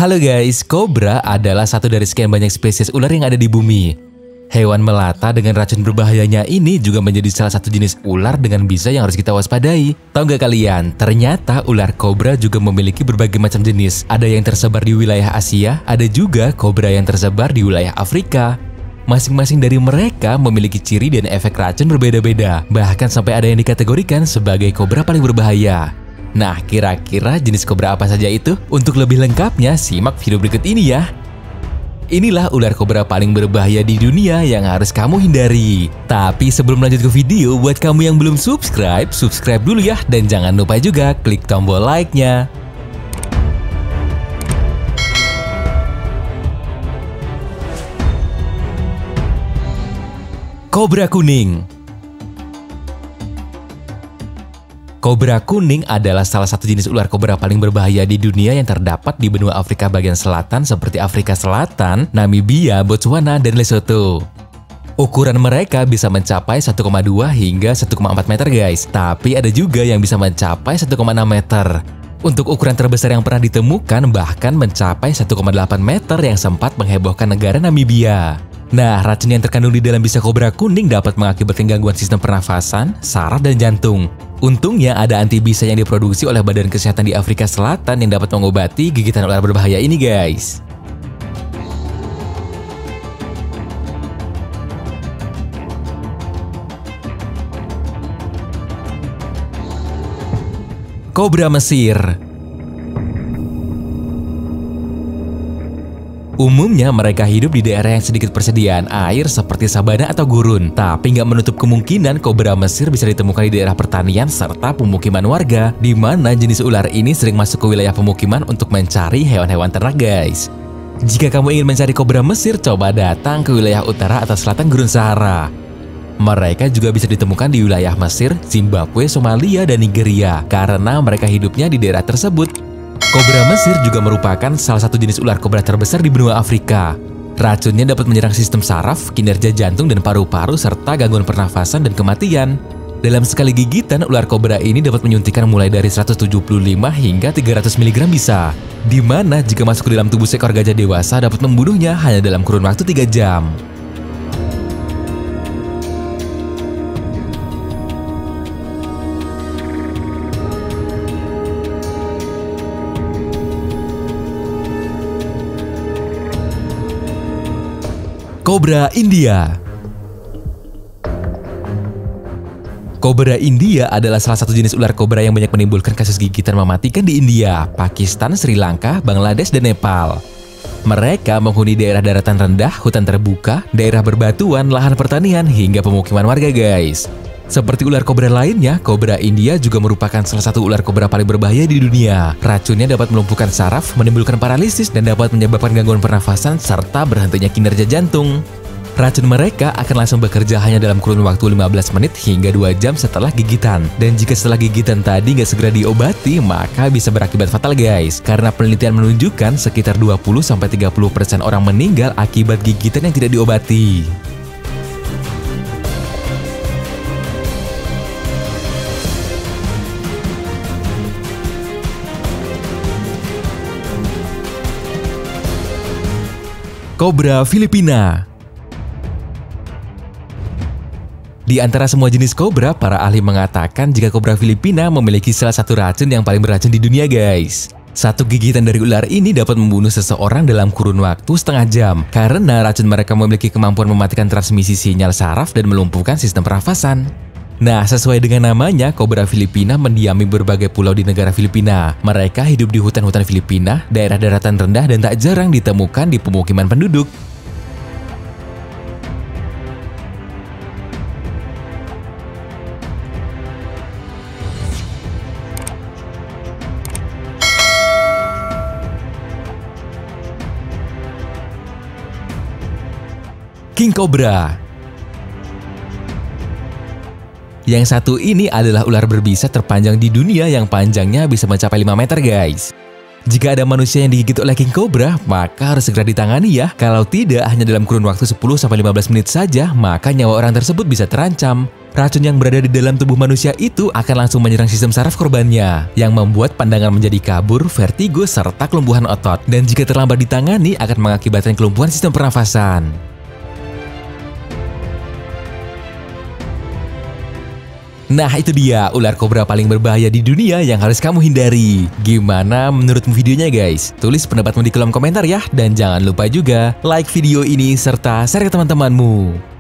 Halo guys, kobra adalah satu dari sekian banyak spesies ular yang ada di bumi. Hewan melata dengan racun berbahayanya ini juga menjadi salah satu jenis ular dengan bisa yang harus kita waspadai. Tahu nggak kalian, ternyata ular kobra juga memiliki berbagai macam jenis. Ada yang tersebar di wilayah Asia, ada juga kobra yang tersebar di wilayah Afrika. Masing-masing dari mereka memiliki ciri dan efek racun berbeda-beda. Bahkan sampai ada yang dikategorikan sebagai kobra paling berbahaya. Nah, kira-kira jenis kobra apa saja itu? Untuk lebih lengkapnya, simak video berikut ini ya. Inilah ular kobra paling berbahaya di dunia yang harus kamu hindari. Tapi sebelum lanjut ke video, buat kamu yang belum subscribe, subscribe dulu ya. Dan jangan lupa juga klik tombol like-nya. Kobra kuning. Kobra kuning adalah salah satu jenis ular kobra paling berbahaya di dunia yang terdapat di benua Afrika bagian selatan seperti Afrika Selatan, Namibia, Botswana, dan Lesotho. Ukuran mereka bisa mencapai 1,2 hingga 1,4 meter guys, tapi ada juga yang bisa mencapai 1,6 meter. Untuk ukuran terbesar yang pernah ditemukan bahkan mencapai 1,8 meter yang sempat menghebohkan negara Namibia. Nah, racun yang terkandung di dalam bisa kobra kuning dapat mengakibatkan gangguan sistem pernafasan, saraf, dan jantung. Untungnya ada antibisa yang diproduksi oleh Badan Kesehatan di Afrika Selatan yang dapat mengobati gigitan ular berbahaya ini guys. Kobra Mesir. Umumnya mereka hidup di daerah yang sedikit persediaan air seperti sabana atau gurun, tapi nggak menutup kemungkinan kobra Mesir bisa ditemukan di daerah pertanian serta pemukiman warga, di mana jenis ular ini sering masuk ke wilayah pemukiman untuk mencari hewan-hewan ternak guys. Jika kamu ingin mencari kobra Mesir, coba datang ke wilayah utara atau selatan Gurun Sahara. Mereka juga bisa ditemukan di wilayah Mesir, Zimbabwe, Somalia, dan Nigeria, karena mereka hidupnya di daerah tersebut. Kobra Mesir juga merupakan salah satu jenis ular kobra terbesar di benua Afrika. Racunnya dapat menyerang sistem saraf, kinerja jantung dan paru-paru, serta gangguan pernafasan dan kematian. Dalam sekali gigitan, ular kobra ini dapat menyuntikkan mulai dari 175 hingga 300 mg bisa. Di mana jika masuk ke dalam tubuh seekor gajah dewasa dapat membunuhnya hanya dalam kurun waktu 3 jam. Kobra India. Kobra India adalah salah satu jenis ular kobra yang banyak menimbulkan kasus gigitan mematikan di India, Pakistan, Sri Lanka, Bangladesh, dan Nepal. Mereka menghuni daerah daratan rendah, hutan terbuka, daerah berbatuan, lahan pertanian, hingga pemukiman warga guys. Seperti ular kobra lainnya, kobra India juga merupakan salah satu ular kobra paling berbahaya di dunia. Racunnya dapat melumpuhkan saraf, menimbulkan paralisis, dan dapat menyebabkan gangguan pernafasan serta berhentinya kinerja jantung. Racun mereka akan langsung bekerja hanya dalam kurun waktu 15 menit hingga 2 jam setelah gigitan. Dan jika setelah gigitan tadi nggak segera diobati, maka bisa berakibat fatal guys. Karena penelitian menunjukkan sekitar 20-30% orang meninggal akibat gigitan yang tidak diobati. Kobra Filipina. Di antara semua jenis kobra, para ahli mengatakan jika kobra Filipina memiliki salah satu racun yang paling beracun di dunia guys. Satu gigitan dari ular ini dapat membunuh seseorang dalam kurun waktu setengah jam, karena racun mereka memiliki kemampuan mematikan transmisi sinyal saraf dan melumpuhkan sistem pernafasan. Nah, sesuai dengan namanya, kobra Filipina mendiami berbagai pulau di negara Filipina. Mereka hidup di hutan-hutan Filipina, daerah daratan rendah, dan tak jarang ditemukan di pemukiman penduduk. King Cobra. Yang satu ini adalah ular berbisa terpanjang di dunia yang panjangnya bisa mencapai 5 meter guys. Jika ada manusia yang digigit oleh king cobra, maka harus segera ditangani ya. Kalau tidak, hanya dalam kurun waktu 10-15 menit saja, maka nyawa orang tersebut bisa terancam. Racun yang berada di dalam tubuh manusia itu akan langsung menyerang sistem saraf korbannya, yang membuat pandangan menjadi kabur, vertigo, serta kelumpuhan otot. Dan jika terlambat ditangani, akan mengakibatkan kelumpuhan sistem pernafasan. Nah, itu dia ular kobra paling berbahaya di dunia yang harus kamu hindari. Gimana menurutmu videonya guys? Tulis pendapatmu di kolom komentar ya. Dan jangan lupa juga like video ini serta share ke teman-temanmu.